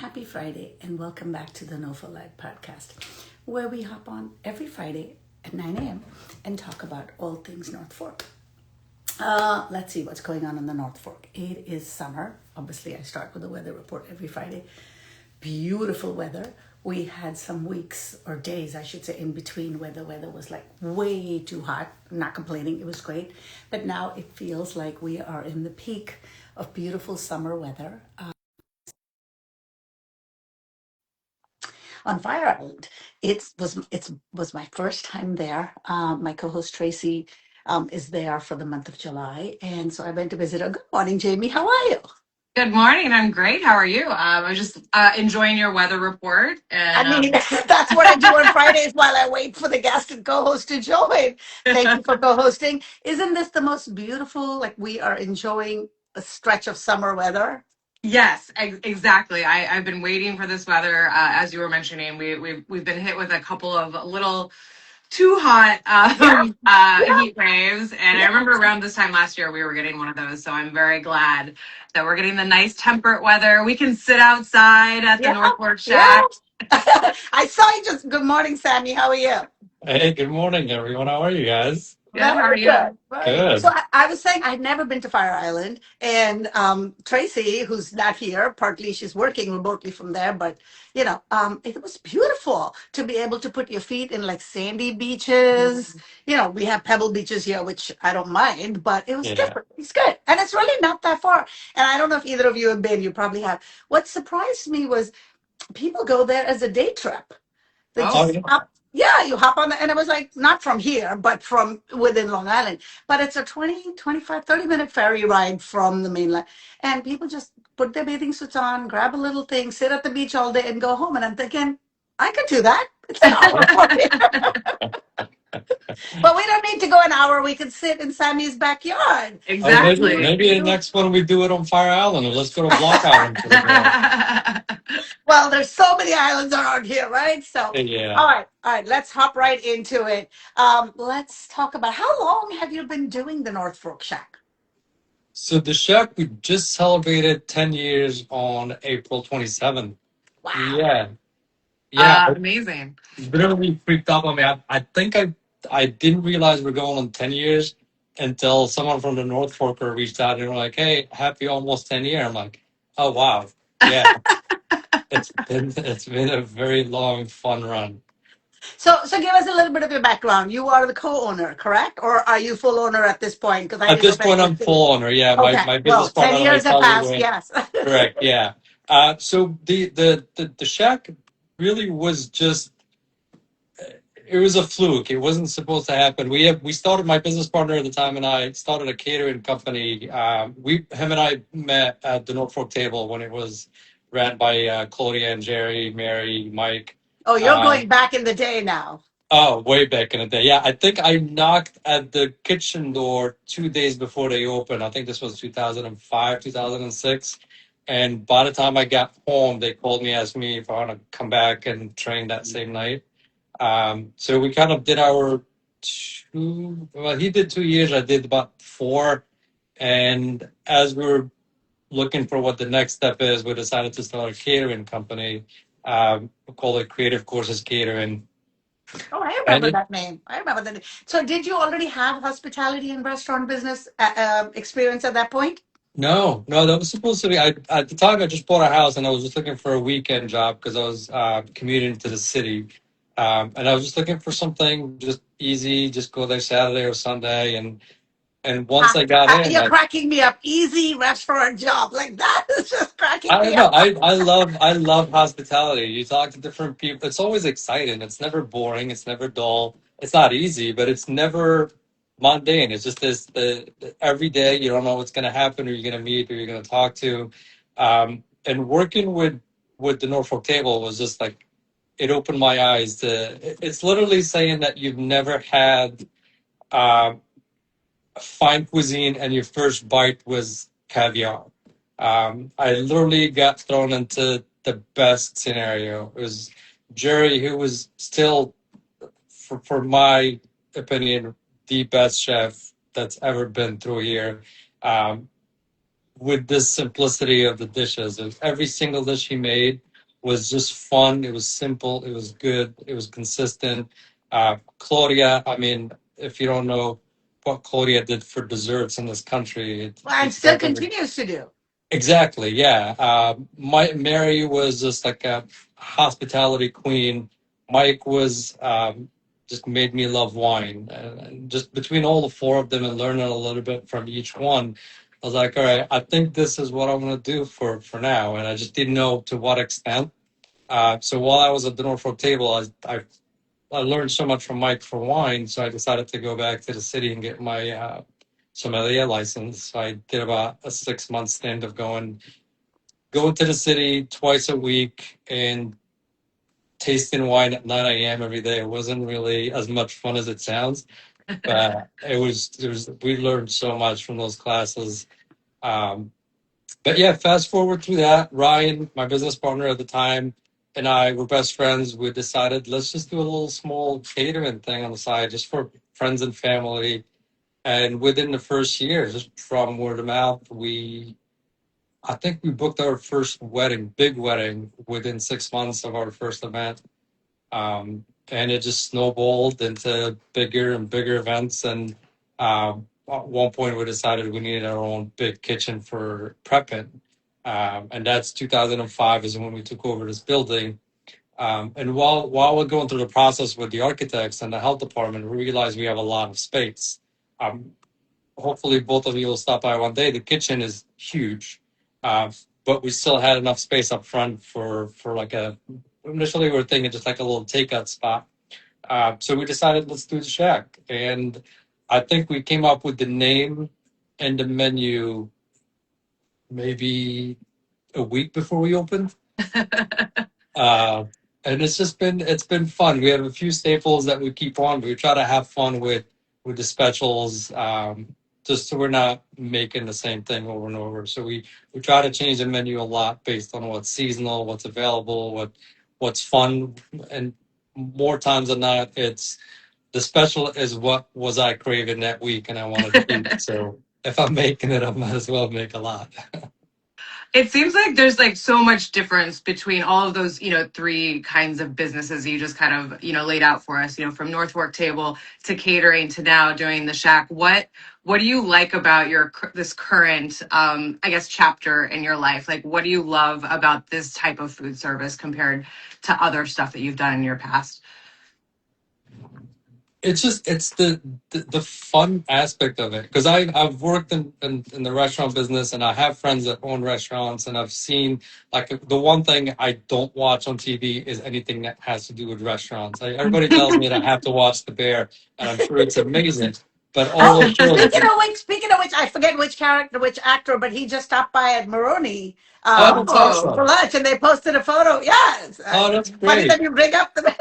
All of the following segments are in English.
happy Friday, and welcome back to the NOFO Live podcast, where we hop on every Friday at 9 a.m. and talk about all things North Fork. Let's see what's going on in the North Fork. It is summer. Obviously, I start with a weather report every Friday. Beautiful weather. We had some weeks or days, I should say, in between where the weather was like way too hot. I'm not complaining, it was great. But now it feels like we are in the peak of beautiful summer weather. On Fire Island, it was my first time there. My co-host Tracy is there for the month of July, and so I went to visit her. Good morning, Jamie. How are you? Good morning. I'm great. How are you? I was just enjoying your weather report. I mean, that's what I do on Fridays while I wait for the guest and co-host to join. Thank you for co-hosting. Isn't this the most beautiful? Like, we are enjoying a stretch of summer weather. Yes, exactly. I've been waiting for this weather. As you were mentioning, we've been hit with a couple of little too hot heat waves, and I remember around this time last year we were getting one of those. So I'm very glad that we're getting the nice temperate weather. We can sit outside at the North Fork Shack. I saw you just. Good morning, Sammy. How are you? Hey, good morning, everyone. How are you guys? Good. How are you? Good. Good. So I was saying I'd never been to Fire Island, and Tracy, who's not here, partly she's working remotely from there, but it was beautiful to be able to put your feet in like sandy beaches. We have pebble beaches here, which I don't mind, but it was different. It's good, and it's really not that far. And I don't know if either of you have been. You probably have. What surprised me was people go there as a day trip. They just you hop on and it was like not from here, but from within Long Island. But it's a 20, 25, 30-minute ferry ride from the mainland. And people just put their bathing suits on, grab a little thing, sit at the beach all day and go home. And I'm thinking, I could do that. It's an hour for me. But we don't need to go an hour. We can sit in Sammy's backyard. Exactly. Maybe the next one we do it on Fire Island, or let's go to Block Island. Well, there's so many islands around here, right? So, Yeah. all right, let's hop right into it. Let's talk about how long have you been doing the North Fork Shack? So the shack, we just celebrated 10 years on April 27th. Wow. Yeah. Amazing. It's really freaked out on me. I think I didn't realize we're going on 10 years until someone from the North Forker reached out and were like, hey, happy almost 10 year. I'm like, oh, wow. Yeah. It's been a very long, fun run. So give us a little bit of your background. You are the co-owner, correct? Or are you full owner at this point? Because At this point, I'm full owner. Yeah, okay. my business partner. 10 years have passed. Yes. Correct. Yeah. So the shack really was just, it was a fluke. It wasn't supposed to happen. We started, my business partner at the time and I started a catering company. Him and I met at the North Fork table when it was ran by Claudia and Jerry, Mary, Mike. Oh, you're going back in the day now. Oh, way back in the day. Yeah, I think I knocked at the kitchen door 2 days before they opened. I think this was 2005, 2006. And by the time I got home, they called me, asked me if I want to come back and train that same night. So we kind of did he did 2 years, I did about 4. And as we were looking for what the next step is, we decided to start a catering company. We call it Creative Courses Catering. Oh, I remember that name. So did you already have hospitality and restaurant business experience at that point? No, that was supposed to be. At the time, I just bought a house and I was just looking for a weekend job because I was commuting to the city. And I was just looking for something just easy, just go there Saturday or Sunday. And once I got in, you're cracking me up. Easy restaurant job like that is just cracking me up. up. I love hospitality. You talk to different people. It's always exciting. It's never boring. It's never dull. It's not easy, but it's never mundane. It's just every day you don't know what's going to happen, or you're going to meet, or you're going to talk to. And working with the Norfolk table was just like, it opened my eyes to. It's literally saying that you've never had fine cuisine and your first bite was caviar. I literally got thrown into the best scenario. It was Jerry, who was still, for my opinion, the best chef that's ever been through here. With this simplicity of the dishes, and every single dish he made was just fun. It was simple. It was good. It was consistent. Claudia, I mean, if you don't know what Claudia did for desserts in this country, Well, and it's still never. continues to do. Exactly, yeah. Mary was just like a hospitality queen. Mike was just made me love wine. And just between all the four of them and learning a little bit from each one, I was like, all right, I think this is what I'm going to do for now. And I just didn't know to what extent. So while I was at the Norfolk table, I learned so much from Mike for wine. So I decided to go back to the city and get my sommelier license. So I did about a 6 month stint of going to the city twice a week and tasting wine at 9 a.m. every day. It wasn't really as much fun as it sounds, but we learned so much from those classes. But yeah, fast forward through that, Ryan, my business partner at the time, and I were best friends. We decided let's just do a little small catering thing on the side just for friends and family. And within the first year, just from word of mouth, I think we booked our first wedding, big wedding, within 6 months of our first event. And it just snowballed into bigger and bigger events. And at one point, we decided we needed our own big kitchen for prepping. And that's 2005 is when we took over this building. And while we're going through the process with the architects and the health department, we realized we have a lot of space. Um, Hopefully both of you will stop by one day. The kitchen is huge, but we still had enough space up front for like initially we were thinking just like a little takeout spot. So we decided let's do the shack, and I think we came up with the name and the menu maybe a week before we opened. And it's been fun. We have a few staples that we keep on. We try to have fun with the specials, just so we're not making the same thing over and over. So we try to change the menu a lot based on what's seasonal, what's available, what's fun, and more times than not, it's the special is what was I craving that week and I wanted to eat. So if I'm making it, I might as well make a lot. It seems like there's like so much difference between all of those, three kinds of businesses you just kind of, laid out for us, from Northwark Table to catering to now doing the shack. What do you like about this current, I guess, chapter in your life? Like, what do you love about this type of food service compared to other stuff that you've done in your past? It's the fun aspect of it, because I've worked in the restaurant business and I have friends that own restaurants, and I've seen like the one thing I don't watch on TV is anything that has to do with restaurants. Everybody tells me that I have to watch The Bear, and I'm sure it's amazing, but all Oh, those shows. speaking of which, I forget which actor, but he just stopped by at Maroni Oh, that's for awesome. lunch, and they posted a photo. Yes, Oh, that's funny that great. you bring up the bear.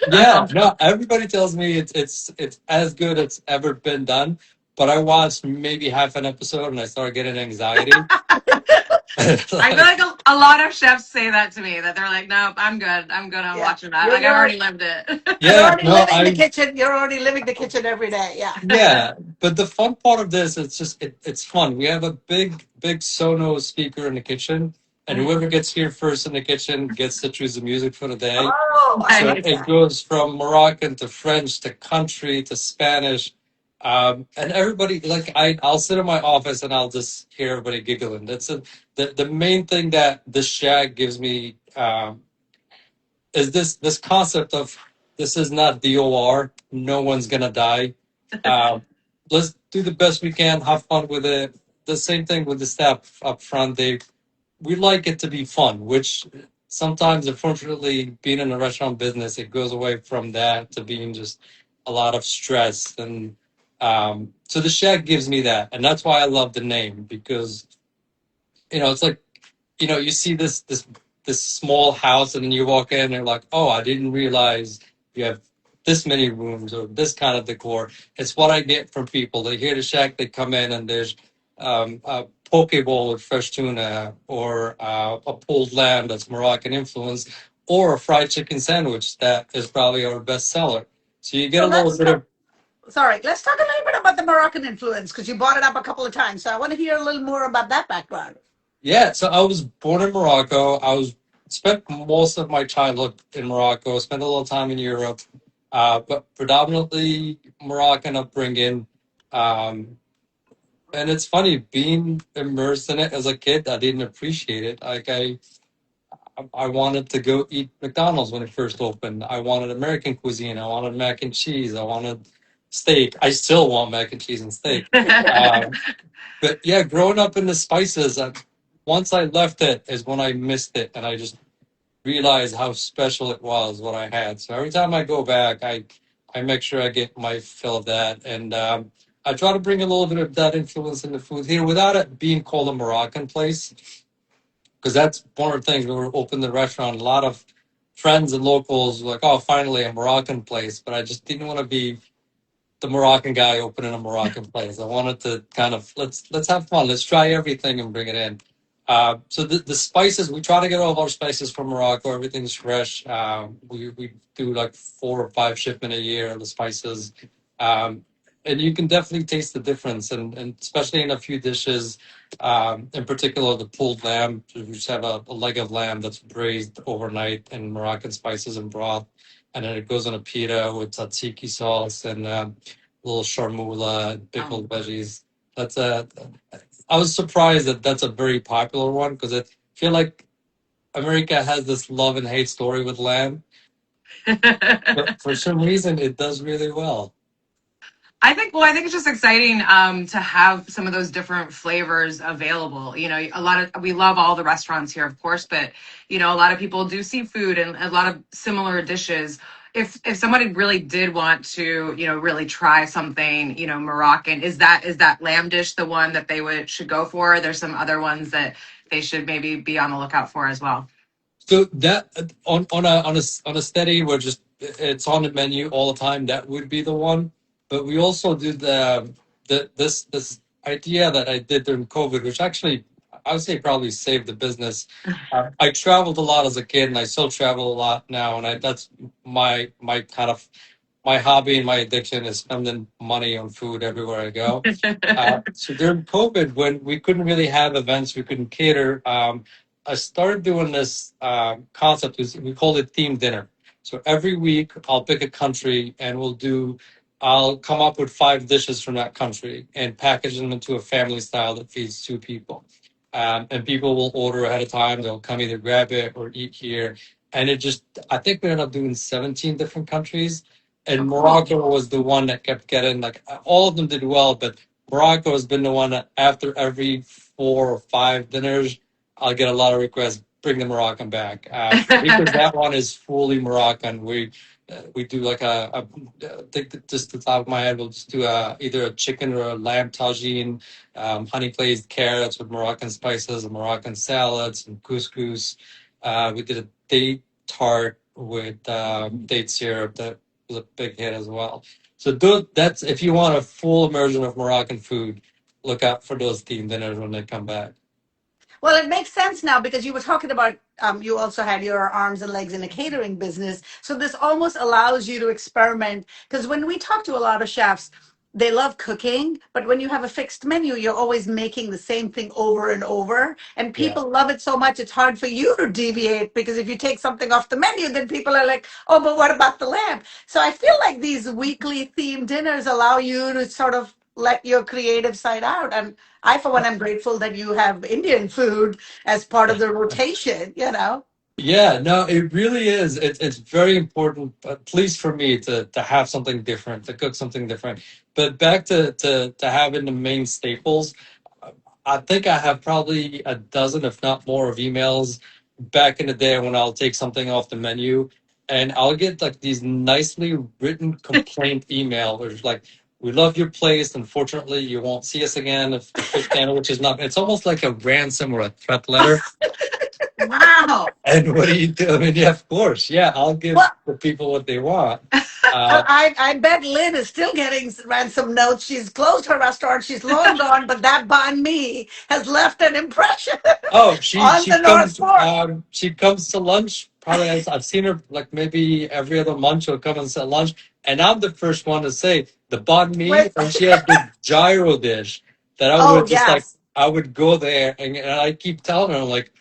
That's Yeah, awesome. no, everybody tells me it's as good as ever been done, but I watched maybe half an episode and I started getting anxiety. I feel Like, like a lot of chefs say that to me, that they're like, nope, I'm good. I'm good on Yeah, watching that. you're Like, I've you're already lived it. you're yeah, already no, living the kitchen. You're already living the kitchen every day. Yeah. yeah, but the fun part of this, it's fun. We have a big Sonos speaker in the kitchen, and whoever gets here first in the kitchen gets to choose the music for the day. Oh, I So like Nice. it that. goes from Moroccan to French to country to Spanish. And everybody, like I'll sit in my office and I'll just hear everybody giggling. The main thing that the shack gives me is this concept of this is not DOR. No one's gonna die. Um, let's do the best we can. Have fun with it. The same thing with the staff up front. We like it to be fun, which sometimes, unfortunately, being in the restaurant business, it goes away from that to being just a lot of stress. And so the shack gives me that. And that's why I love the name, because, it's like, you see this small house and then you walk in and you're like, oh, I didn't realize you have this many rooms or this kind of decor. It's what I get from people. They hear the shack, they come in and there's a poke bowl with fresh tuna, or a pulled lamb that's Moroccan influence, or a fried chicken sandwich that is probably our best seller. So you get So a little let's bit talk. of. Sorry, let's talk a little bit about the Moroccan influence because you brought it up a couple of times. So I want to hear a little more about that background. Yeah, so I was born in Morocco. I was spent most of my childhood in Morocco. Spent a little time in Europe, but predominantly Moroccan upbringing. Um, and it's funny being immersed in it as a kid. I didn't appreciate it. Like I wanted to go eat McDonald's when it first opened. I wanted American cuisine. I wanted mac and cheese. I wanted steak. I still want mac and cheese and steak. But yeah, growing up in the spices, once I left it is when I missed it, and I just realized how special it was what I had. So every time I go back, I make sure I get my fill of that, and I try to bring a little bit of that influence in the food here without it being called a Moroccan place, because that's one of the things when we opened the restaurant. A lot of friends and locals were like, "Oh, finally a Moroccan place," but I just didn't want to be the Moroccan guy opening a Moroccan place. I wanted to kind of let's have fun. Let's try everything and bring it in. So the spices, we try to get all of our spices from Morocco. Everything's fresh. We do like 4 or 5 shipment a year of the spices, and you can definitely taste the difference. And especially in a few dishes, in particular the pulled lamb. We just have a leg of lamb that's braised overnight in Moroccan spices and broth, and then it goes on a pita with tzatziki sauce and little sharmoula, pickled veggies. That's a. I was surprised that that's a very popular one because I feel like America has this love and hate story with lamb, but for some reason it does really well. I think it's just exciting to have some of those different flavors available. You know, we love all the restaurants here, of course, but you know, a lot of people do seafood and a lot of similar dishes. If somebody really did want to, you know, really try something, you know, Moroccan, is that lamb dish the one that they should go for? There's some other ones that they should maybe be on the lookout for as well. So that on a steady, we're just it's on the menu all the time. That would be the one. But we also do this idea that I did during COVID, which actually I would say probably saved the business. I traveled a lot as a kid, and I still travel a lot now. And that's my kind of my hobby and my addiction is spending money on food everywhere I go. So during COVID, when we couldn't really have events, we couldn't cater. I started doing this concept. We call it themed dinner. So every week, I'll pick a country and I'll come up with 5 dishes from that country and package them into a family style that feeds 2 people. And people will order ahead of time. They'll come either grab it or eat here. And I think we ended up doing 17 different countries. And Morocco was the one that kept getting, like, all of them did well, but Morocco has been the one that after every 4 or 5 dinners, I'll get a lot of requests, bring the Moroccan back. Because that one is fully Moroccan. We do like I think that just the top of my head, we'll just do either a chicken or a lamb tagine, honey glazed carrots with Moroccan spices, and Moroccan salads, and couscous. We did a date tart with date syrup that was a big hit as well. So that's if you want a full immersion of Moroccan food, look out for those themed dinners when they come back. Well, it makes sense now because you were talking about you also had your arms and legs in a catering business. So this almost allows you to experiment. Because when we talk to a lot of chefs, they love cooking, but when you have a fixed menu, you're always making the same thing over and over. And Yeah. people love it so much, it's hard for you to deviate because if you take something off the menu, then people are like, oh, but what about the lamb? So I feel like these weekly themed dinners allow you to sort of let your creative side out. And I, for one, am grateful that you have Indian food as part of the rotation, you know? Yeah, no, it really is. It's very important, at least for me, to have something different, to cook something different. But back to having the main staples, I think I have probably a dozen, if not more, of emails back in the day when I'll take something off the menu, and I'll get like these nicely written complaint email, where it's like, "We love your place. Unfortunately, you won't see us again if the fish sandwich is not." It's almost like a ransom or a threat letter. Wow. And what do you do? I mean, yeah, of course. Yeah, I'll give Well, the people what they want. I bet Lynn is still getting ransom notes. She's closed her restaurant. She's long gone, but that banh mi has left an impression Oh, she on she the North comes Fork. she comes to lunch. Probably I've seen her like maybe every other month. She'll come and sit lunch, and I'm the first one to say the banh mi, With, and she has the gyro dish that I oh, would just like. yes. I would go there, and I keep telling her, I'm like,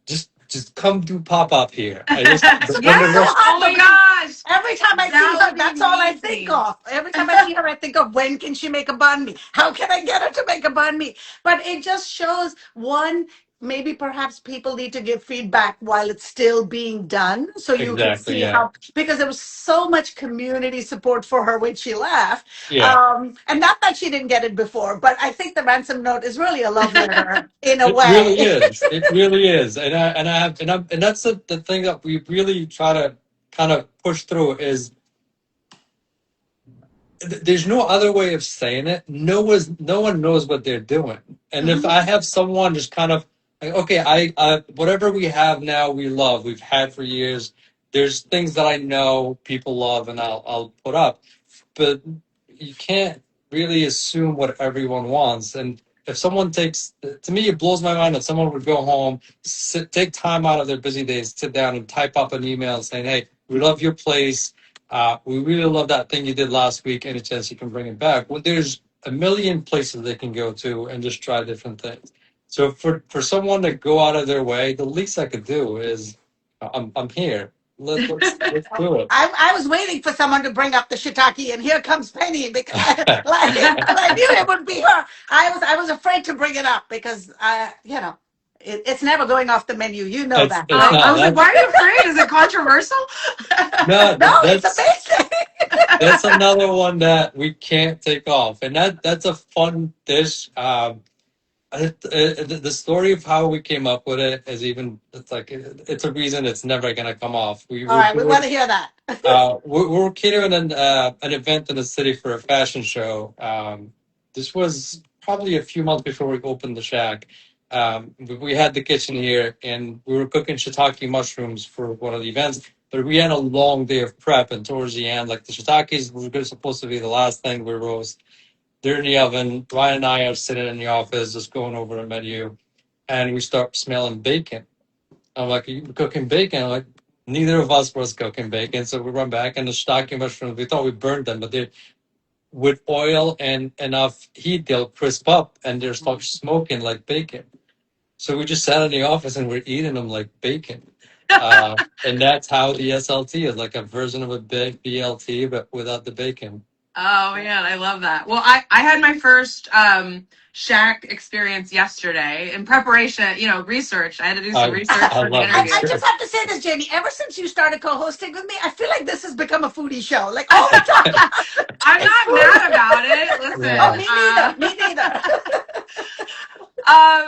just just come do pop up here. I just Yes. when the It's so rest, Oh hard my because gosh. every time I see That her, would be that's all I think amazing. of. Every time I see her, I think of when can she make a banh mi? How can I get her to make a banh mi? But it just shows one, maybe perhaps people need to give feedback while it's still being done. So you can exactly, see yeah, how, because there was so much community support for her when she left. yeah. And not that she didn't get it before, but I think the ransom note is really a love letter in a It really way. is. It really is. And that's the thing that we really try to kind of push through is there's no other way of saying it. No one knows what they're doing. And if Mhm. I have someone just kind of like, okay, I whatever we have now, we love, we've had for years. There's things that I know people love, and I'll put up, but you can't really assume what everyone wants. And if someone takes, to me, it blows my mind that someone would go home, take time out of their busy days, sit down and type up an email saying, "Hey, we love your place. We really love that thing you did last week. Any chance you can bring it back?" Well, there's a million places they can go to and just try different things. So for someone to go out of their way, the least I could do is, I'm here. Let's do it. I was waiting for someone to bring up the shiitake, and here comes Penny because I knew it would be her. I was afraid to bring it up because it's never going off the menu. You know that, It's right? I not was like, that. why are you afraid? Is it controversial? No, No, it's that's amazing. another one that we can't take off, and that's a fun dish. The story of how we came up with it is even it's a reason it's never gonna come off. All right, we want to hear that. We're catering an event in the city for a fashion show. This was probably a few months before we opened the shack. We had the kitchen here, and we were cooking shiitake mushrooms for one of the events. But we had a long day of prep, and towards the end, like the shiitakes were supposed to be the last thing we roast. They're in the oven. Ryan and I are sitting in the office, just going over the menu, and we start smelling bacon. I'm like, "Are you cooking bacon?" I'm like, neither of us was cooking bacon, so we run back and the shiitake mushrooms. We thought we burned them, but they, with oil and enough heat, they'll crisp up and they'll start smoking like bacon. So we just sat in the office and we're eating them like bacon. And that's how the SLT is, like a version of a big BLT, but without the bacon. Oh man, I love that. Well, I had my first shack experience yesterday in preparation, research. I had to do some research I for the love I interview. this. just have to say this, Jamie. Ever since you started co-hosting with me, I feel like this has become a foodie show. Like all the time, I'm it's not food. mad about it. Oh, Listen, me neither. Me neither.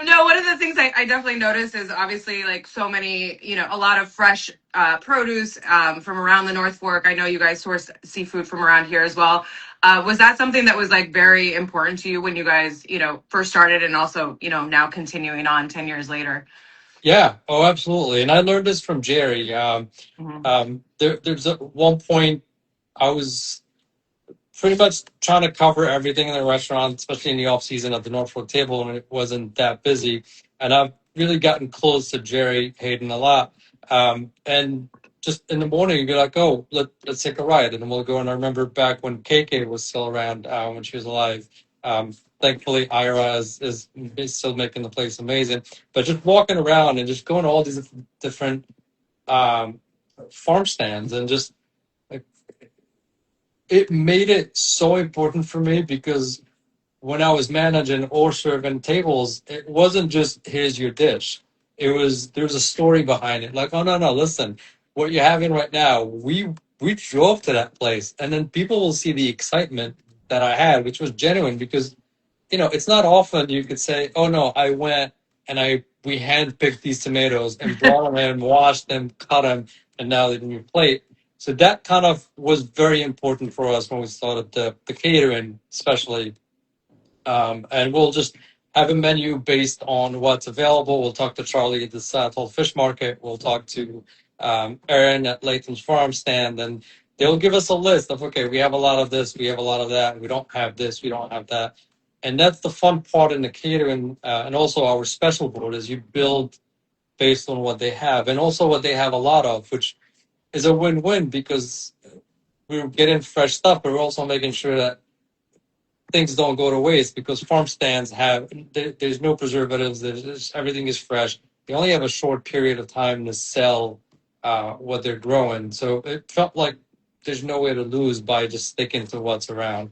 no, one of the things I definitely noticed is obviously like so many, a lot of fresh produce from around the North Fork. I know you guys source seafood from around here as well. Was that something that was like very important to you when you guys, first started and also, now continuing on 10 years later? Yeah, oh, absolutely. And I learned this from Jerry. Mhm. There's at one point I was pretty much trying to cover everything in the restaurant, especially in the off season at the Norfolk table when it wasn't that busy. And I've really gotten close to Jerry Hayden a lot. And just in the morning, you'd be like, "Oh, let's take a ride," and then we'll go. And I remember back when KK was still around, when she was alive. Thankfully, Ira is still making the place amazing. But just walking around and just going to all these different um, farm stands and just like, it made it so important for me because when I was managing or serving tables, it wasn't just here's your dish. There was a story behind it. Like, oh no, listen, what you're having right now, we drove to that place, and then people will see the excitement that I had, which was genuine because it's not often you could say, oh no, I went and we handpicked these tomatoes and brought them in, washed them, cut them, and now they're in your plate. So that kind of was very important for us when we started the catering, especially. And we'll just have a menu based on what's available. We'll talk to Charlie at the Southold Fish Market. We'll talk to Aaron at Latham's Farm Stand, and they'll give us a list of, okay, we have a lot of this, we have a lot of that, we don't have this, we don't have that. And that's the fun part in the catering, and also our special board is you build based on what they have, and also what they have a lot of, which is a win-win because we're getting fresh stuff, but we're also making sure that things don't go to waste because farm stands there's no preservatives. Everything is fresh. they only have a short period of time to sell what they're growing. So it felt like there's no way to lose by just sticking to what's around.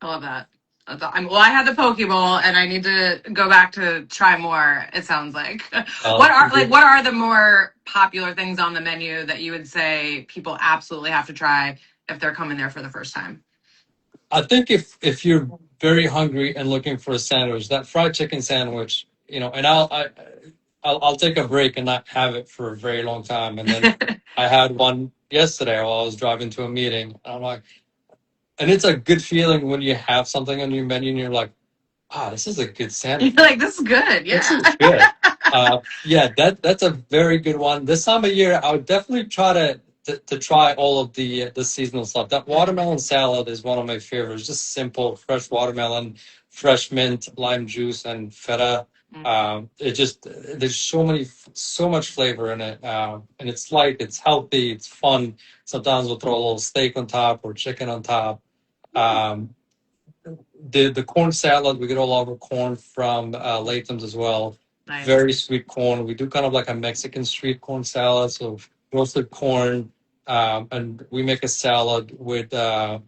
I love that. Well, I had the poke bowl, and I need to go back to try more. It sounds like. What are the more popular things on the menu that you would say people absolutely have to try if they're coming there for the first time? I think if you're very hungry and looking for a sandwich, that fried chicken sandwich, you know, and I'll take a break and not have it for a very long time. And then I had one yesterday while I was driving to a meeting. And I'm like, and it's a good feeling when you have something on your menu and you're like, this is a good sandwich. You're like, this is good. Yeah. This is good. Yeah, that's a very good one. This time of year, I would definitely try to try all of the seasonal stuff. That watermelon salad is one of my favorites. Just simple, fresh watermelon, fresh mint, lime juice, and feta. It just there's so much flavor in it, and it's light, it's healthy, it's fun. Sometimes we'll throw a little steak on top or chicken on top. The corn salad, we get all our corn from 𝗏𝗏𝗡's as well. Nice. Very sweet corn. We do kind of like a Mexican street corn salad, so roasted corn, and we make a salad with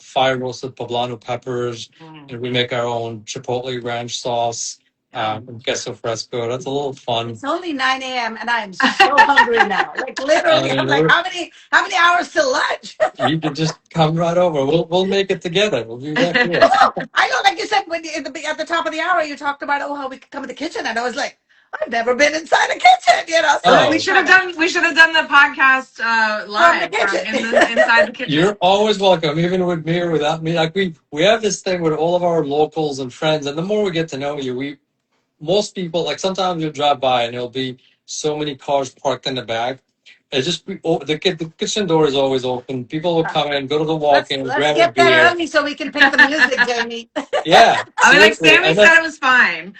fire roasted poblano peppers, and we make our own chipotle ranch sauce and queso fresco. That's a little fun. It's only 9 a.m. and I am so hungry now. Like literally, I'm like, how many hours till lunch? You can just come right over. We'll make it together. We'll do that. I know, like you said, when at the top of the hour, you talked about how we could come in the kitchen, and I was like, I've never been inside a kitchen, you know. So we should have done the podcast live inside the kitchen. You're always welcome, even with me or without me. Like we have this thing with all of our locals and friends, and the more we get to know you, most people, like sometimes you'll drive by and there'll be so many cars parked in the back. It's just the kitchen door is always open. People will come in, go to the walk-in, grab a beer. Let's get there early so we can pick the music, Jamie. Yeah, I mean, like Samy said, it was fine.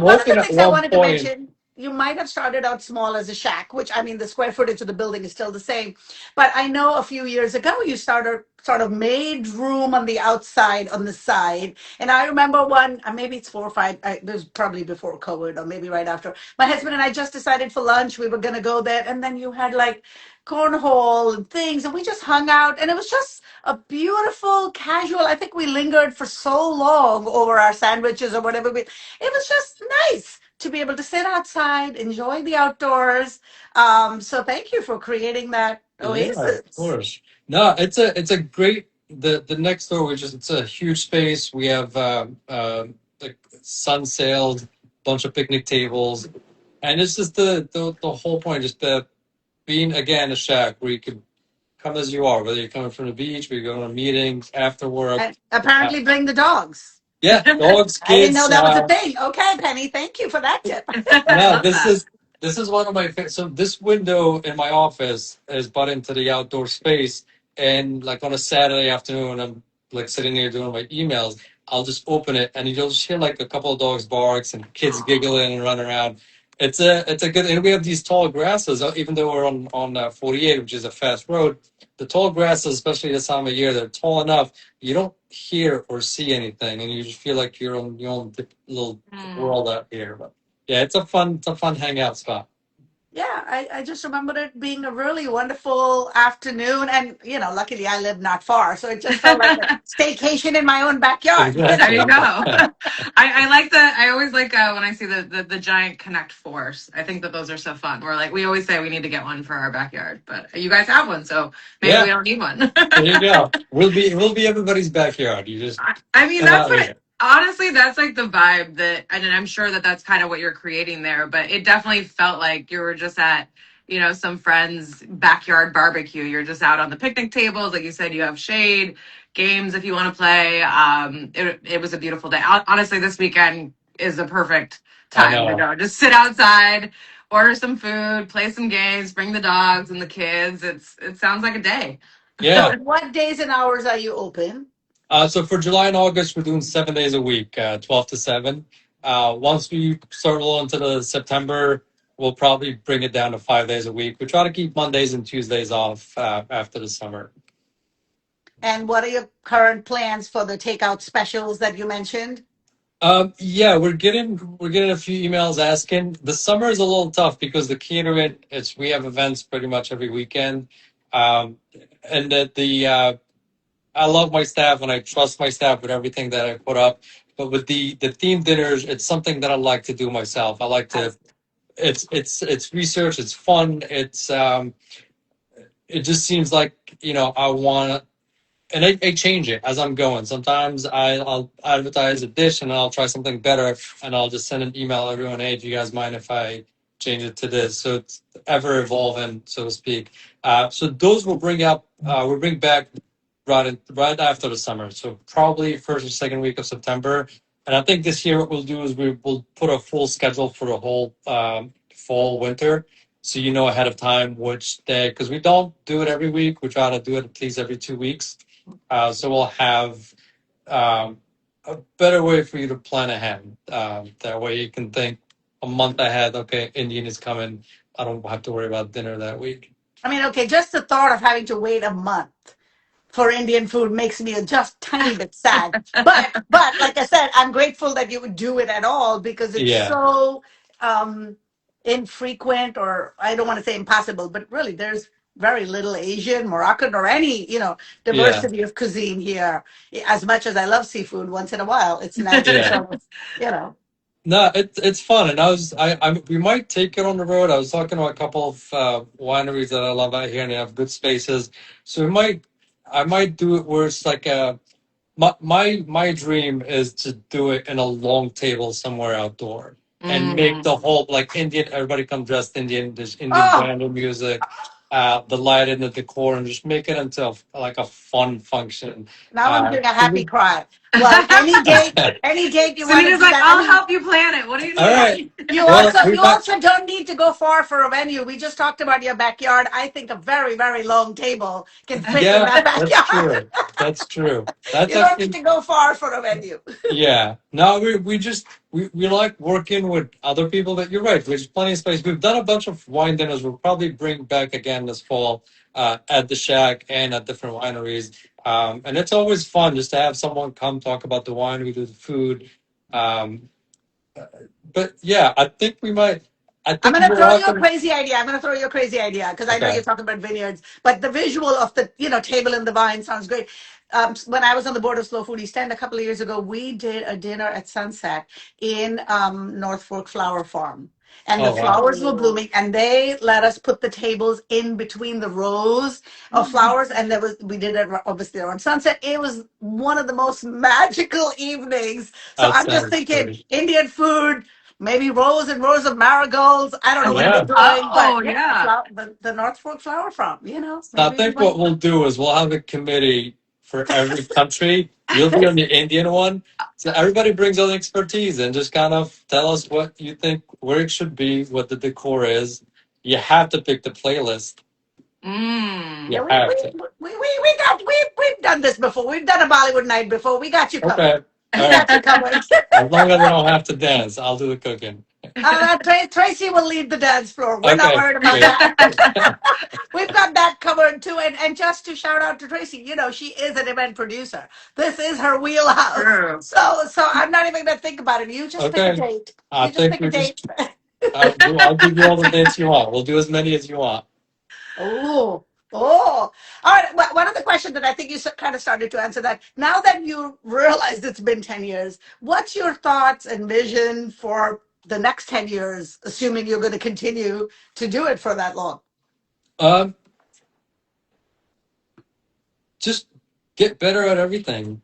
One of the things I wanted to mention. You might have started out small as a shack, which, I mean, the square footage of the building is still the same. But I know a few years ago, you started sort of made room on the outside, on the side. And I remember one, maybe it's 4 or 5, it was probably before COVID or maybe right after. My husband and I just decided for lunch we were going to go there. And then you had like cornhole and things, and we just hung out. And it was just a beautiful, casual, I think we lingered for so long over our sandwiches or whatever. It was just nice to be able to sit outside, enjoy the outdoors. So thank you for creating that oasis. Yeah, of course. No, it's a great the next door, which is it's a huge space. We have like sun sailed, bunch of picnic tables, and it's just the whole point, just being again a shack where you could come as you are, whether you're coming from the beach, whether you're going to meetings after work. And apparently bring the dogs. Yeah, dogs, kids. I didn't know that was a thing. Okay, Penny, thank you for that tip. No, this is one of my favorites. So this window in my office is butt into the outdoor space, and like on a Saturday afternoon when I'm like sitting there doing my emails, I'll just open it and you'll just hear like a couple of dogs barks and kids giggling and running around. It's a good, and we have these tall grasses, even though we're on 48, which is a fast road. The tall grasses, especially this time of year, they're tall enough you don't hear or see anything, and you just feel like you're on your own little world out here. But yeah, it's a fun hangout spot. Yeah, I just remember it being a really wonderful afternoon, and you know, luckily I live not far, so it just felt like a staycation in my own backyard. Exactly. There you go. I always like when I see the giant Connect Force. I think that those are so fun. We're like, we always say we need to get one for our backyard, but you guys have one, so maybe we don't need one. There you go. We'll be everybody's backyard. You just. I mean, that's what. Honestly, that's like the vibe and I'm sure that that's kind of what you're creating there, but it definitely felt like you were just at, you know, some friend's backyard barbecue. You're just out on the picnic tables. Like you said, you have shade, games if you want to play. It was a beautiful day. Honestly, this weekend is the perfect time to go. Just sit outside, order some food, play some games, bring the dogs and the kids. It sounds like a day. Yeah. What days and hours are you open? So for July and August, we're doing 7 days a week, 12 to 7. Once we start rolling into the September, we'll probably bring it down to 5 days a week. We try to keep Mondays and Tuesdays off after the summer. And what are your current plans for the takeout specials that you mentioned? Yeah, we're getting a few emails asking. The summer is a little tough because the catering, we have events pretty much every weekend. Um, and I love my staff and I trust my staff with everything that I put up. But with the theme dinners, it's something that I like to do myself. I like to. It's research. It's fun. It just seems like I want to. And I change it as I'm going. Sometimes I'll advertise a dish and I'll try something better and I'll just send an email to everyone, hey, do you guys mind if I change it to this? So it's ever evolving, so to speak. So those we'll bring back right after the summer. So probably first or second week of September. And I think this year what we'll do is we'll put a full schedule for the whole fall, winter. So ahead of time which day, because we don't do it every week. We try to do it at least every 2 weeks. So we'll have a better way for you to plan ahead. That way you can think a month ahead. Okay, Indian is coming. I don't have to worry about dinner that week. I mean, okay, just the thought of having to wait a month for Indian food makes me just tiny bit sad. But like I said, I'm grateful that you would do it at all because it's Yeah, so um, infrequent, or I don't want to say impossible, but really there's very little Asian, Moroccan, or any yeah, diversity of cuisine here. As much as I love seafood, once in a while it's nice to yeah. sort of you know. No, it's fun, and we might take it on the road. I was talking to a couple of wineries that I love out here, and they have good spaces. So I might do it where it's like my dream is to do it in a long table somewhere outdoor and make the whole like Indian. Everybody comes dressed Indian. There's Indian Oh, band music, the light and the decor, and just make it into like a fun function. now I'm doing a So happy cry. Well, any date you want to Sunita's do like, that. I I'll mean, help you plan it. What do you all right. need? You Well, also we you might. also don't need to go far for a venue. We just talked about your backyard. I think a very, very long table can fit in Yeah, that that's backyard. true. That's true. That's You don't need actually to go far for a venue. yeah. No, we like working with other people. That you're right. There's plenty of space. We've done a bunch of wine dinners. We'll probably bring back again this fall at the Shack and at different wineries. And it's always fun just to have someone come talk about the wine. We do the food. Um, but yeah, I think we might. I I'm think going to more throw you a often. crazy idea. I'm going to throw you a crazy idea because I know Okay. you're talking about vineyards, but the visual of the table and the vine sounds great. When I was on the board of Slow Foodie Stand a couple of years ago, we did a dinner at sunset in North Fork Flower Farm. And the Oh wow. flowers were blooming, and they let us put the tables in between the rows of flowers. And we did it obviously around sunset. It was one of the most magical evenings. So That I'm just sounds thinking great. Indian food, maybe rows and rows of marigolds. I don't know what they're Yeah. doing, but Oh, yeah, yeah. the North Fork Flower Farm, So I maybe we think might. what we'll do is we'll have a committee for every country. You'll be on the Indian one. So everybody brings their expertise and just kind of tell us what you think, where it should be, what the decor is. You have to pick the playlist. Yeah, You Mm. have to. we've done this before. We've done a Bollywood night before. We got you covered. Okay. We All got right. you covered. As long as I don't have to dance, I'll do the cooking. Tracy will lead the dance floor. We're not Okay. worried about Great. that. We've got that covered too. And just to shout out to Tracy, she is an event producer. This is her wheelhouse. True. So I'm not even gonna think about it. You just pick a Okay. date. I You just think pick a we date. just, I'll give you all the dates you want. We'll do as many as you want. Oh, oh. All right. Well, one of the questions that I think you kind of started to answer that. Now that you realize it's been 10 years, what's your thoughts and vision for the next 10 years, assuming you're going to continue to do it for that long? Um, just get better at everything.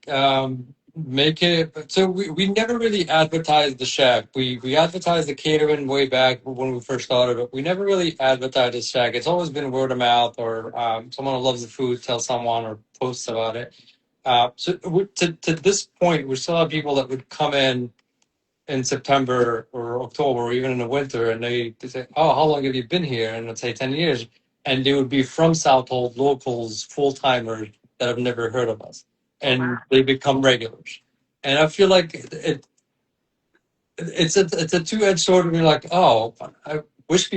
Make it so we never really advertised the Shack. We advertised the catering way back when we first started, but we never really advertised the Shack. It's always been word of mouth or someone who loves the food tells someone or posts about it. To this point, we still have people that would come in September or October or even in the winter, and they say, "Oh, how long have you been here?" And I'd say 10 years, and they would be from Southold, locals, full timers that have never heard of us, Oh, wow. and they become regulars. And I feel like it's a two-edged sword. And you're like, oh, I wish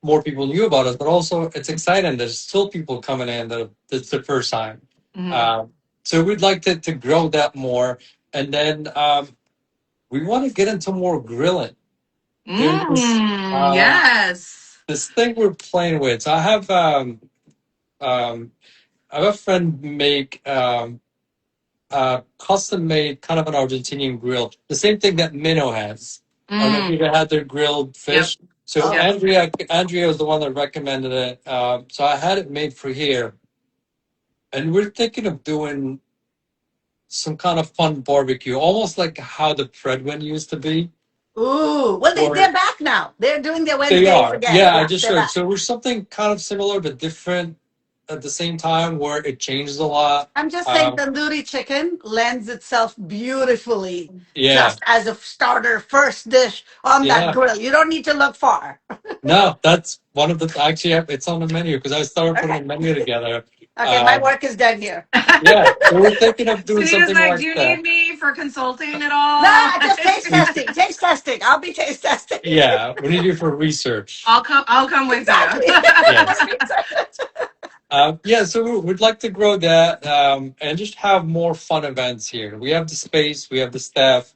more people knew about us, but also it's exciting. There's still people coming in that it's the first time. Mhm. So we'd like to grow that more, and then. we want to get into more grilling. There's Yes. this thing we're playing with. So I have a friend make custom made kind of an Argentinian grill. The same thing that Minnow has. I don't know if you ever had their grilled fish. Yep. So Yep. Andrea was the one that recommended it. So I had it made for here, and we're thinking of doing some kind of fun barbecue, almost like how the Predwin used to be. Ooh, well, Or they're back now. They're doing their they Wednesdays are. again. Yeah, I Yeah, just they're heard. back. So we're something kind of similar but different at the same time, where it changes a lot. I'm just saying tandoori chicken lends itself beautifully Yeah, just as a starter first dish on that yeah. grill. You don't need to look far. No, that's one of the actually it's on the menu because I started putting Okay. the menu together. Okay, my work is done here. Yeah, so we're thinking of doing Sunita's something like, like do you that. need me for consulting at all? No, just taste testing. Taste testing. I'll be taste testing. Yeah, we need you for research. I'll come with Exactly. you. Yes. Yeah, so we'd like to grow that and just have more fun events here. We have the space, we have the staff,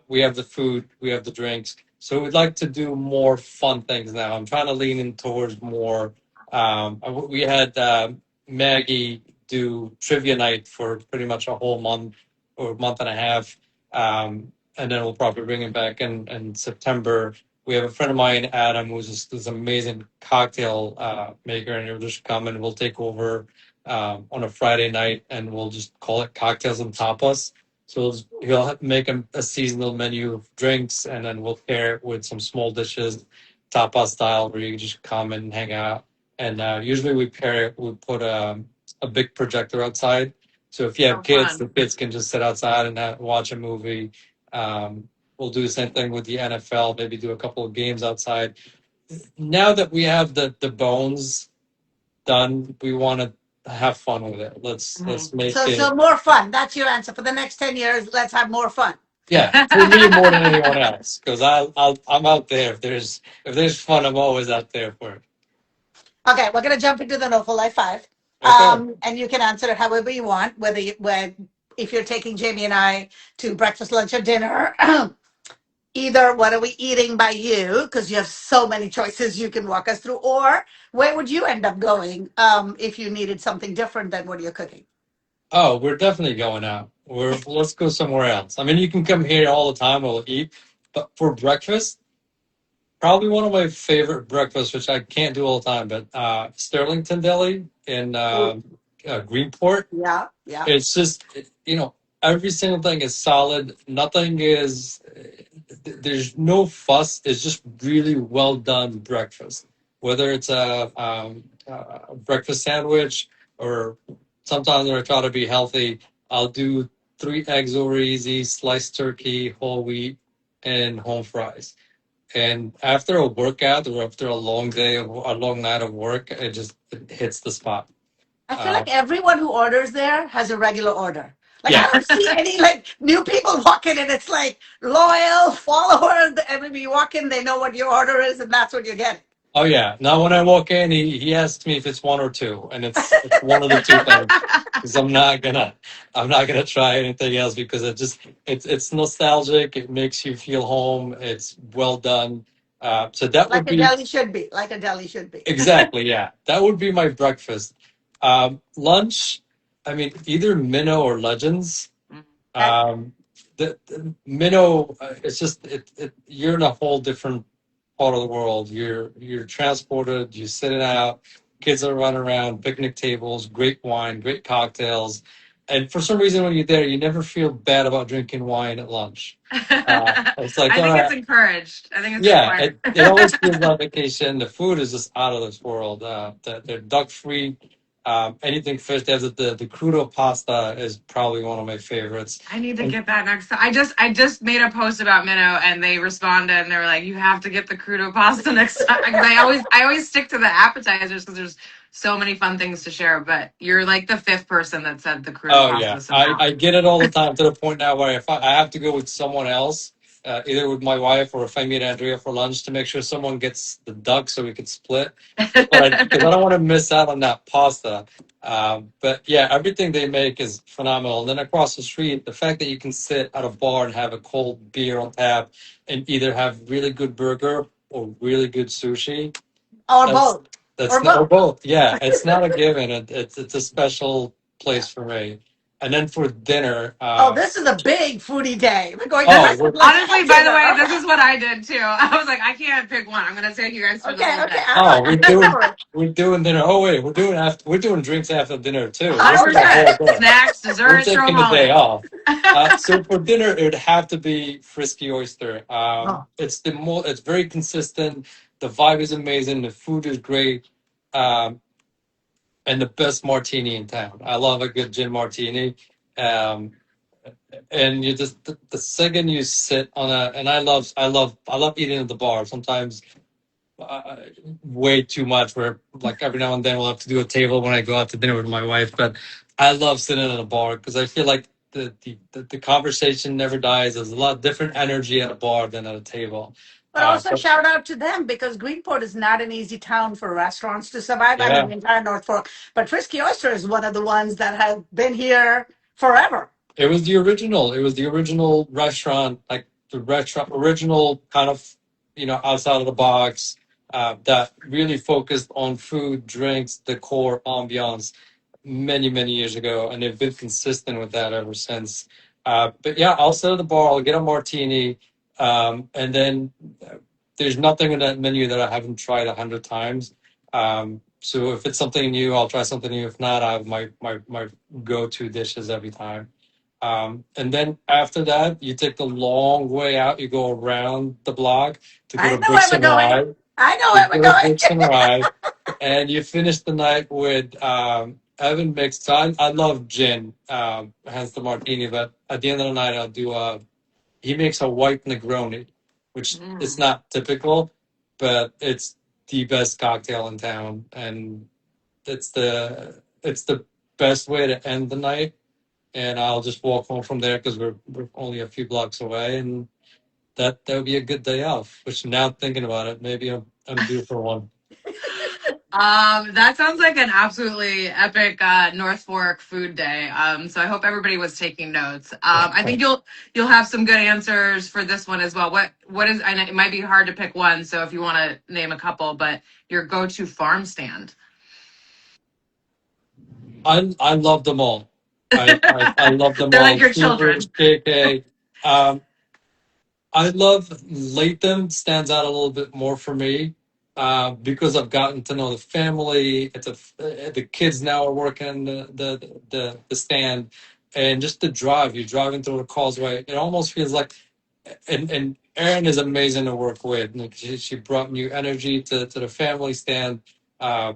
we have the food, we have the drinks. So we'd like to do more fun things now. I'm trying to lean in towards more. We had Maggie do trivia night for pretty much a whole month or month and a half. And then we'll probably bring him back in September. We have a friend of mine, Adam, who's just this amazing cocktail maker, and he'll just come and we'll take over on a Friday night, and we'll just call it cocktails and tapas. So he'll make a seasonal menu of drinks, and then we'll pair it with some small dishes, tapas style, where you can just come and hang out. And usually we pair it. We put a big projector outside, so if you have kids, the kids can just sit outside and watch a movie. We'll do the same thing with the NFL, maybe do a couple of games outside. Now that we have the bones done, we want to have fun with it. Let's make it. So more fun. That's your answer for the next 10 years. Let's have more fun. Yeah, for me more than anyone else, because I'm out there. If there's fun, I'm always out there for it. Okay, we're gonna jump into the NOFO Life 5. Okay. And you can answer it however you want, if you're taking Jamie and I to breakfast, lunch, or dinner. Either what are we eating by you, because you have so many choices you can walk us through, or where would you end up going if you needed something different than what you're cooking? Oh, we're definitely going out. Let's go somewhere else. I mean, you can come here all the time. We'll eat, but for breakfast, probably one of my favorite breakfasts, which I can't do all the time, but Sterlington Deli in Greenport. Yeah. It's just, every single thing is solid. Nothing is, there's no fuss. It's just really well done breakfast. Whether it's a breakfast sandwich, or sometimes when I try to be healthy, I'll do 3 eggs over easy, sliced turkey, whole wheat, and home fries. And after a workout or after a long day, a long night of work, it hits the spot. I feel like everyone who orders there has a regular order. Like, I Yeah. don't see any new people walk in, and it's like loyal follower. Everybody you walk in, they know what your order is, and that's what you're getting. Oh yeah. Now when I walk in, he asks me if it's 1 or 2, and it's one of the 2 things. Because I'm not gonna try anything else, because it's nostalgic. It makes you feel home. It's well done. So that would Like a be deli should be. Like a deli should be. exactly, yeah. That would be my breakfast. Lunch, I mean, either Minnow or Legends. The Minnow, it's just you're in a whole different part of the world. You're transported. You're sitting out. Kids are running around. Picnic tables. Great wine. Great cocktails. And for some reason, when you're there, you never feel bad about drinking wine at lunch. It's like, I think it's encouraged. I think it's required. It always feels like vacation. The food is just out of this world. They're duck free. Anything fish. They have the crudo pasta is probably one of my favorites. I need to get that next time. I just made a post about Minnow, and they responded, and they were like, "You have to get the crudo pasta next time." I always stick to the appetizers because there's so many fun things to share. But you're like the 5th person that said the crudo pasta. Yeah, I get it all the time, to the point now where if I have to go with someone else, either with my wife, or if I meet Andrea for lunch, to make sure someone gets the duck so we could split. Because I don't want to miss out on that pasta. But yeah, everything they make is phenomenal. And then across the street, the fact that you can sit at a bar and have a cold beer on tap and either have really good burger or really good sushi, Or that's both. that's Or not or both. both. Yeah, it's not a given. It's a special Yeah. place for me. And then for dinner, Oh, this is a big foodie day. We're going to oh, have we're lunch Honestly, and by the dinner. way, this Okay. is what I did too. I was like, I can't pick one. I'm gonna take you guys for the Okay. whole Okay. day. oh I'm here for it. we're doing dinner. Oh wait, we're doing drinks after dinner too. This is a 100%. whole day. Snacks, We're desserts, throw them taking the all day in. off. So for dinner, it would have to be 𝗙cisque oyster. Oh, It's very consistent. The vibe is amazing. The food is great. Um, and the best martini in town. I love a good gin martini. Um, and you just the second you sit on a and I love eating at the bar. Sometimes uh, way too much where like every now and then we'll have to do a table when I go out to dinner with my wife, but I love sitting at a bar because I feel like the conversation never dies. There's a lot different energy at a bar than at a table. but also But shout out to them because Greenport is not an easy town for restaurants to survive. I mean, yeah, the entire North Fork. But 𝗙cisque Oyster is one of the ones that have been here forever. it was the original. It was the original restaurant, like the restaurant original kind of, outside of the box, that really focused on food, drinks, decor, ambiance many, many years ago, and they've been consistent with that ever since. But yeah, I'll sit at the bar, I'll get a martini, and then there's nothing in that menu that I haven't tried 100 times. So if it's something new, I'll try something new. If not, I have my go-to dishes every time. And then after that, you take the long way out. You go around the block to go I to know where Bricks we're and going. Rye. I know You where we're go to going. Bricks and Rye, and you finish the night with Evan mixed. So I love gin, hence the martini. But at the end of the night, I'll do a. He makes a white Negroni, which is Mm. not typical, but it's the best cocktail in town, and it's the best way to end the night. And I'll just walk home from there because we're only a few blocks away, and that would be a good day off. Which now thinking about it, maybe I'm due for one. That sounds like an absolutely epic North Fork food day. So I hope everybody was taking notes. I think you'll have some good answers for this one as well. What is? And it might be hard to pick one. So if you want to name a couple, but your go-to farm stand. I love them all. I love them They're like all. your Super, children. KK. I love Latham stands out a little bit more for me because I've gotten to know the family. The kids now are working the stand, and just the drive. You're driving through the causeway. It almost feels like, and Erin is amazing to work with. Like she brought new energy to the family stand. Uh,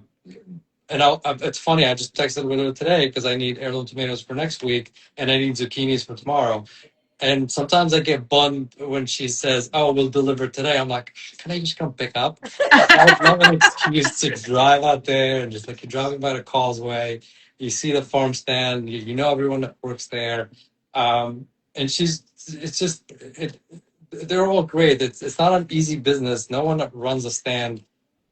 and it's funny. I just texted with her today because I need heirloom tomatoes for next week, and I need zucchinis for tomorrow. And sometimes I get bummed when she says, "Oh, we'll deliver today." I'm like, "Can I just come pick up?" I love an excuse to drive out there and just like you're driving by the causeway, you see the farm stand, you know everyone that works there, and it's just they're all great. It's not an easy business. No one that runs a stand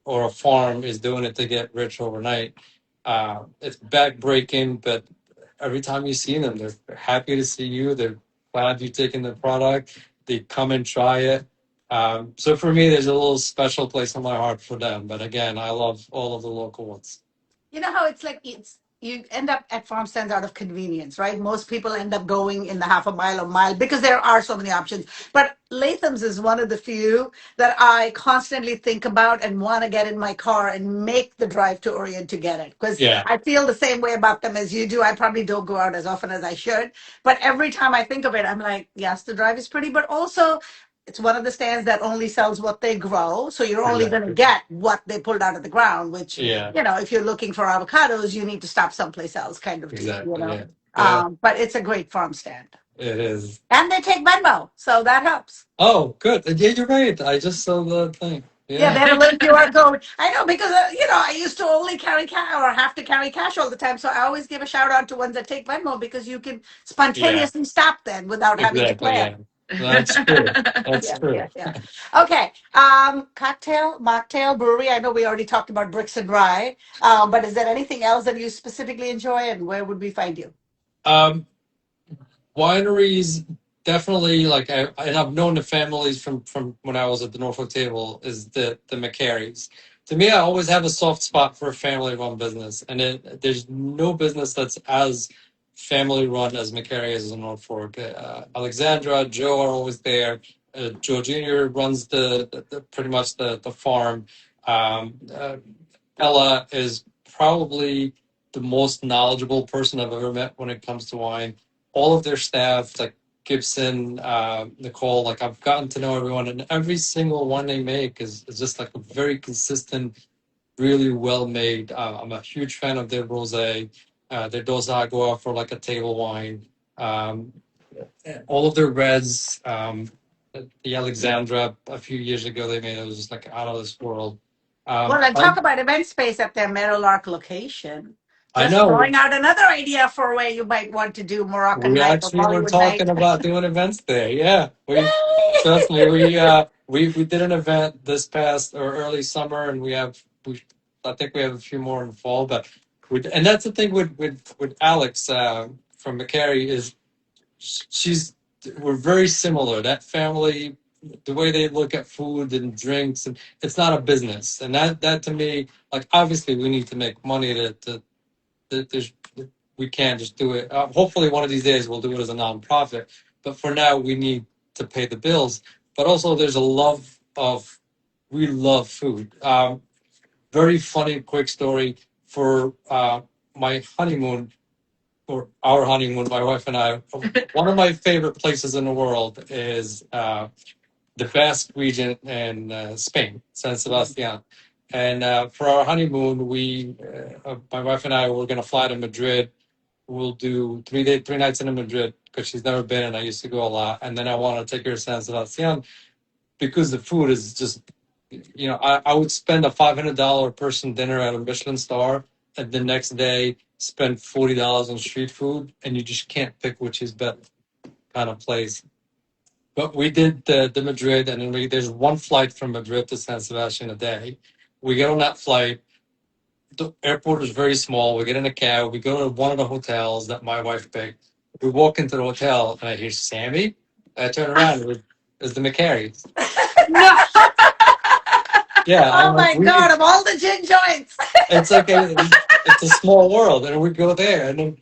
or a farm is doing it to get rich overnight. It's backbreaking, but every time you see them, they're happy to see you. They're glad you've taken the product. They come and try it. So for me, there's a little special place in my heart for them. But again, I love all of the local ones. You know how it's like you end up at farm stands out of convenience, right? Most people end up going in the half a mile or mile because there are so many options. But Latham's is one of the few that I constantly think about and want to get in my car and make the drive to Orient to get it. Because Yeah, I feel the same way about them as you do. I probably don't go out as often as I should. But every time I think of it, I'm like, yes, the drive is pretty, but also it's one of the stands that only sells what they grow. So you're only going to exactly. get what they pulled out of the ground, which Yeah, if you're looking for avocados, you need to stop someplace else, kind of deal, exactly. Yeah, yeah, But it's a great farm stand. it is. And they take Venmo, so that helps. Oh, good. Yeah, you're right. I just saw the thing. Yeah, they Yeah, have a little QR code. I know because, I used to only carry cash or have to carry cash all the time. So I always give a shout out to ones that take Venmo because you can yeah, spontaneously stop then without having to exactly. plan. Yeah. That's true. That's Yeah, true. yeah, yeah. Okay. Mocktail brewery. I know we already talked about Bricks and Rye, but is there anything else that you specifically enjoy, and where would we find you? Um, Wineries definitely like and I've known the families from when I was at the Norfolk table is the 𝗙𝗃𝗧s. To me, I always have a soft spot for a family-run business, and there's no business that's as family-run as 𝗙𝗃𝗧s is in Norfolk. Alexandra, Joe are always there. Joe Jr. runs the pretty much the farm. Ella is probably the most knowledgeable person I've ever met when it comes to wine. All of their staff, like Gibson, Nicole, like I've gotten to know everyone, and every single one they make is just like a very consistent, really well made. I'm a huge fan of their rosé. Their 𝗏𝗏 go out for like a table wine. Um, all of their reds, the Alexandra a few years ago they made it was just like out of this world. Well, and I talk about event space at their Meadowlark location. I Just know. throwing out another idea for where you might want to do Moroccan We night or actually were Bollywood night. talking about doing events there. Yeah, we Yay! trust me. We did an event this past or early summer, and we I think we have a few more in the fall. But and that's the thing with Alex from 𝗙𝗃𝗧 is she's we're very similar. That family, the way they look at food and drinks, and it's not a business. And that to me, like obviously we need to make money there's we can't just do it. Hopefully, one of these days we'll do it as a nonprofit. But for now, we need to pay the bills. But also, there's a love of we love food. Very funny, quick story for my honeymoon or our honeymoon, my wife and I. One of my favorite places in the world is the Basque region in Spain, San Sebastian. And for our honeymoon, my wife and I were going to fly to Madrid. We'll do 3 nights in Madrid because she's never been, and I used to go a lot. And then I want to take her to San Sebastian because the food is just, I would spend a $500 person dinner at a Michelin star, and the next day spend $40 on street food, and you just can't pick which is better kind of place. But we did the Madrid, and then there's one flight from Madrid to San Sebastian a day. We get on that flight. The airport is very small. We get in a cab. We go to one of the hotels that my wife picked. We walk into the hotel, and I hear Sammy. I turn around. It's the 𝗙𝗃𝗧s. No. Yeah, Oh I'm like, my God, of all the gin joints. it's like it's a small world, and we go there, and then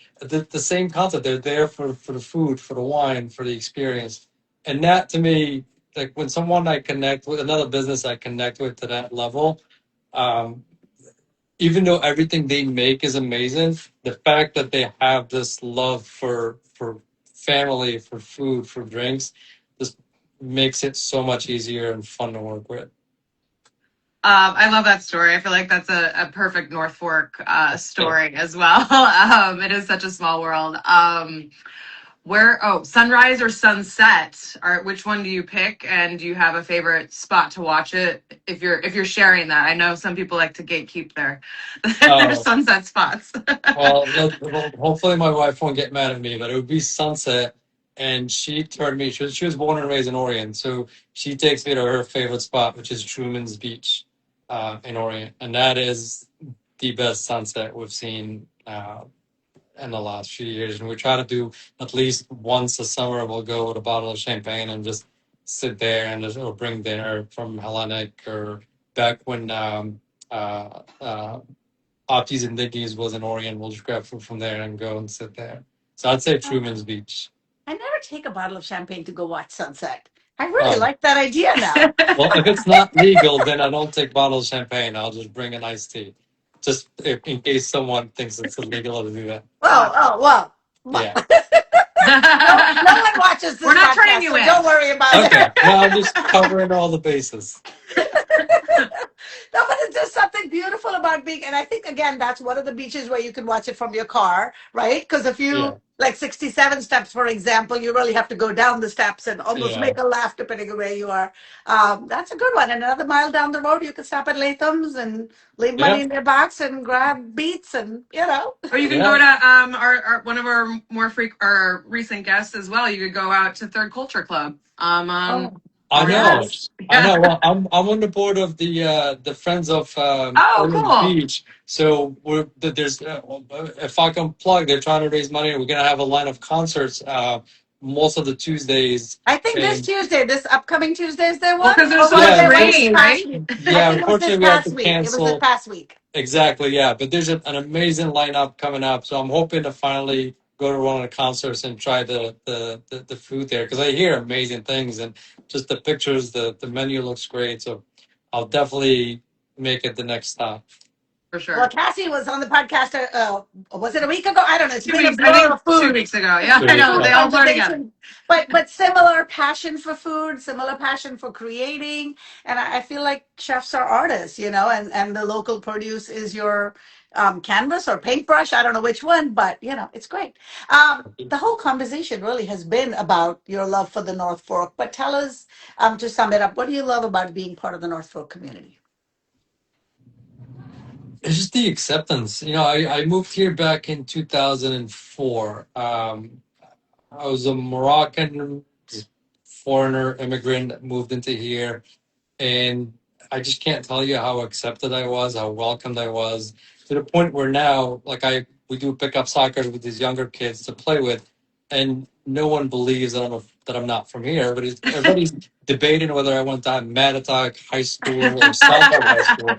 the same concept. They're there for the food, for the wine, for the experience, and that to me, like when someone I connect with, another business I connect with to that level, um, even though everything they make is amazing, the fact that they have this love for family, for food, for drinks, just makes it so much easier and fun to work with. I love that story. I feel like that's a perfect North Fork story as well. It is such a small world. Sunrise or sunset? Which one do you pick? And do you have a favorite spot to watch it? If you're sharing that, I know some people like to gatekeep their sunset spots. Well, hopefully my wife won't get mad at me, but it would be sunset. And she turned me. She was born and raised in Orient, so she takes me to her favorite spot, which is Truman's Beach in Orient, and that is the best sunset we've seen in the last few years. And we try to do at least once a summer. We'll go with a bottle of champagne and just sit there and or bring dinner from Hellenic or back when 𝗙𝗏𝗄𝗏s and 𝗙𝗏𝗃𝗃s was in Orient. We'll just grab food from there and go and sit there. So I'd say Truman's Beach. I never take a bottle of champagne to go watch sunset. I really like that idea now. Well, if it's not legal, then I don't take bottles of champagne. I'll just bring an iced tea, just in case someone thinks it's illegal to do that. Well. Yeah. No one watches this. We're not podcast, turning you so in. Don't worry about it. Okay. Well, I'm just covering all the bases. No, but it's just something beautiful about being, and I think again that's one of the beaches where you can watch it from your car, right? Because if you like 67 steps, for example, you really have to go down the steps and almost Yeah. make a laugh depending on where you are. That's a good one. And another mile down the road, you can stop at 𝗏𝗏's and leave money Yeah. in their box and grab beets and, you know. Or you can Yeah. go to our one of our more our recent guests as well. You could go out to Third Culture Club. Oh, I know. yes. I know. Well, I'm on the board of the Friends of Oh, Orange cool. Beach. So there's if I can plug, they're trying to raise money. We're gonna have a line of concerts most of the Tuesdays. I think this And Tuesday, this upcoming Tuesday, is there Well, one? because there's Or so was much yeah, there one this rain, past right? week? I yeah. think it was this Unfortunately, we had to past week. It was this cancel. past week. Exactly. Yeah, but there's an amazing lineup coming up. So I'm hoping to finally go to one of the concerts and try the food there because I hear amazing things and just the pictures, the menu looks great. So I'll definitely make it the next stop. For sure. Well, Cassie was on the podcast. Was it a week ago? I don't know. It's 2 been a weeks, I blur think of food. 2 weeks ago. It's Yeah, been I a know. food They all blur together. conversation, but similar passion for food, similar passion for creating, and I feel like chefs are artists, you know, and the local produce is your canvas or paintbrush. I don't know which one, but you know, it's great. The whole conversation really has been about your love for the North Fork. But tell us, to sum it up, what do you love about being part of the North Fork community? It's just the acceptance. You know, I moved here back in 2004. I was a Moroccan foreigner immigrant that moved into here, and I just can't tell you how accepted I was, how welcomed I was, to the point where now, like we do pick up soccer with these younger kids to play with, and no one believes that I'm not from here. But everybody's debating whether I went to Matatuck High School or Southhold High School.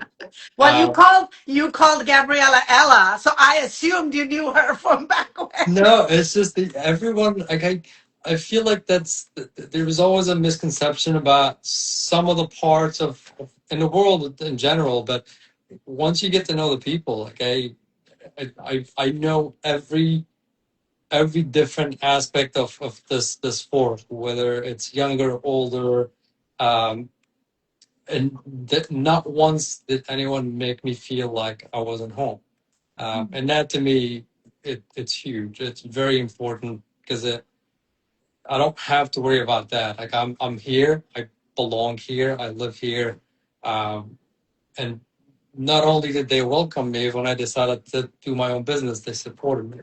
Well, you called Gabriella Ella, so I assumed you knew her from back when. No, it's just everyone. Like I feel like there was always a misconception about some of the parts of in the world in general. But once you get to know the people, like I know every different aspect of this fork, whether it's younger, older, um, and that not once did anyone make me feel like I wasn't home. And that to me, it's huge. It's very important because I don't have to worry about that. Like I'm here. I belong here. I live here. And not only did they welcome me when I decided to do my own business, they supported me.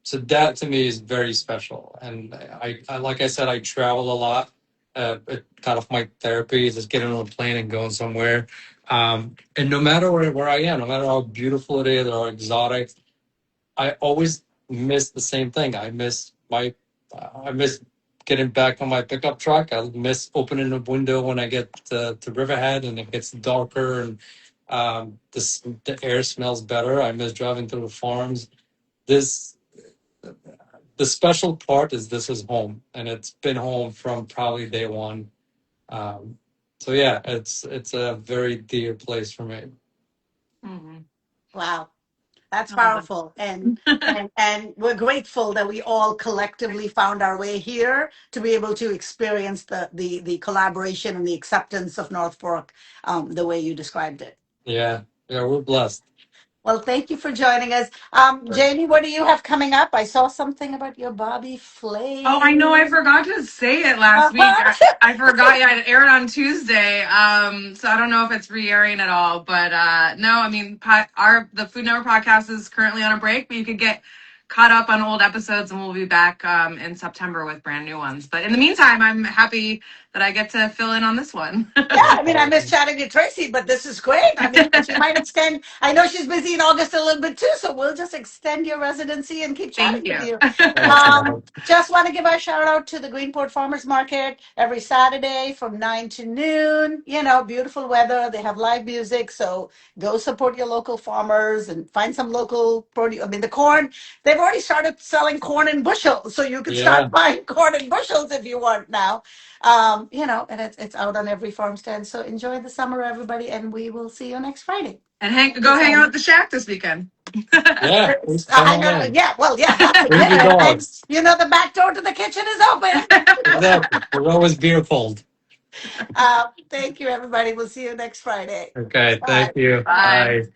So that to me is very special. And I like I said, I travel a lot. It kind of my therapy is just getting on a plane and going somewhere. And no matter where I am, no matter how beautiful it is or exotic, I always miss the same thing. I miss getting back on my pickup truck. I miss opening the window when I get to Riverhead and it gets darker and the air smells better. I miss driving through the farms. This the special part is this is home, and it's been home from probably day one. So yeah, it's a very dear place for me. Mm-hmm. Wow, that's I love it. powerful, and we're grateful that we all collectively found our way here to be able to experience the collaboration and the acceptance of North Fork, the way you described it. Yeah, we're blessed. Well, thank you for joining us. Jamie, what do you have coming up? I saw something about your Bobby Flay. Oh, I know. I forgot to say it last week. I forgot. Yeah, it aired on Tuesday. So I don't know if it's re-airing at all. But no, I mean, the Food Network podcast is currently on a break, but you could get caught up on old episodes, and we'll be back in September with brand new ones. But in the meantime, I'm happy that I get to fill in on this one. Yeah, I mean, I miss chatting to Tracy, but this is great. I mean, she might extend. I know she's busy in August a little bit too, so we'll just extend your residency and keep chatting Thank with you. you. Just want to give a shout out to the Greenport Farmers Market every Saturday from 9 to noon. You know, beautiful weather. They have live music, so go support your local farmers and find some local produce. I mean, the corn. They've already started selling corn in bushels, so you can start buying corn in bushels if you want now. You know, and it's out on every farm stand. So enjoy the summer, everybody, and we will see you next Friday. And go hang out at the shack this weekend. Yeah, Yeah, well, yeah, that's bring your it. And dogs. you know, the back door to the kitchen is open. Exactly. We're always beer cold. Thank you, everybody. We'll see you next Friday. Okay, Bye. thank you. Bye. Bye.